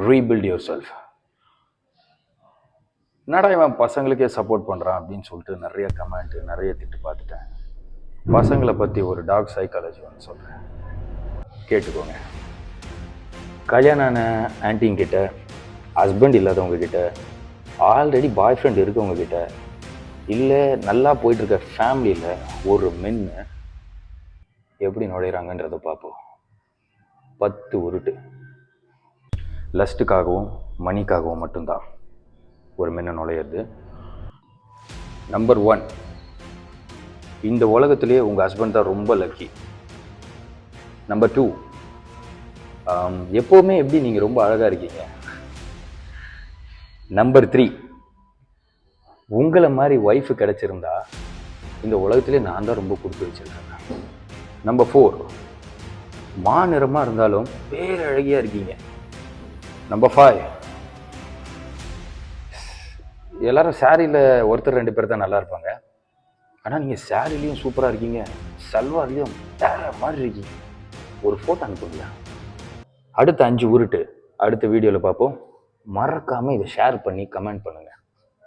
Rebuild your self. என்னடா இவன் பசங்களுக்கே support பண்ணுறான் அப்படின்னு சொல்லிட்டு நிறைய கமெண்ட்டு நிறைய திட்டு பார்த்துட்டேன். பசங்களை பற்றி ஒரு டாக் சைக்காலஜி ஒன்று சொல்கிறேன், கேட்டுக்கோங்க. கல்யாணம் ஆன ஆன்ட்டிங்கிட்ட, ஹஸ்பண்ட் இல்லாதவங்க கிட்ட, ஆல்ரெடி பாய் ஃப்ரெண்ட் இருக்கவங்க கிட்ட, இல்லை நல்லா போயிட்டுருக்க ஃபேமிலியில் ஒரு மென்னு எப்படி நுழையிறாங்கன்றதை பார்ப்போம். 10 உருட்டு. லஸ்ட்டுக்காகவும் மணிக்காகவும் மட்டும்தான் ஒரு மென்னை நுழையிறது. நம்பர் 1, இந்த உலகத்திலே உங்கள் ஹஸ்பண்ட் தான் ரொம்ப லக்கி. நம்பர் 2, எப்போவுமே எப்படி நீங்கள் ரொம்ப அழகாக இருக்கீங்க. நம்பர் 3, உங்களை மாதிரி ஒய்ஃபு கிடச்சிருந்தா இந்த உலகத்திலே நான் தான் ரொம்ப கொடுத்து வச்சுருக்கேன். நம்பர் 4, மாநிறமாக இருந்தாலும் பேரழகியாக இருக்கீங்க. நம்பர் 5, எல்லாரும் சாரியில் ஒருத்தர் 2 பேர் தான் நல்லா இருப்பாங்க, ஆனால் நீங்கள் சாரிலையும் சூப்பராக இருக்கீங்க, சல்வார்லேயும் வேற மாதிரி இருக்கீங்க. ஒரு ஃபோட்டோ அனுப்புங்களா. அடுத்த 5 உருட்டு அடுத்த வீடியோவில் பார்ப்போம். மறக்காமல் இதை ஷேர் பண்ணி கமெண்ட் பண்ணுங்கள்.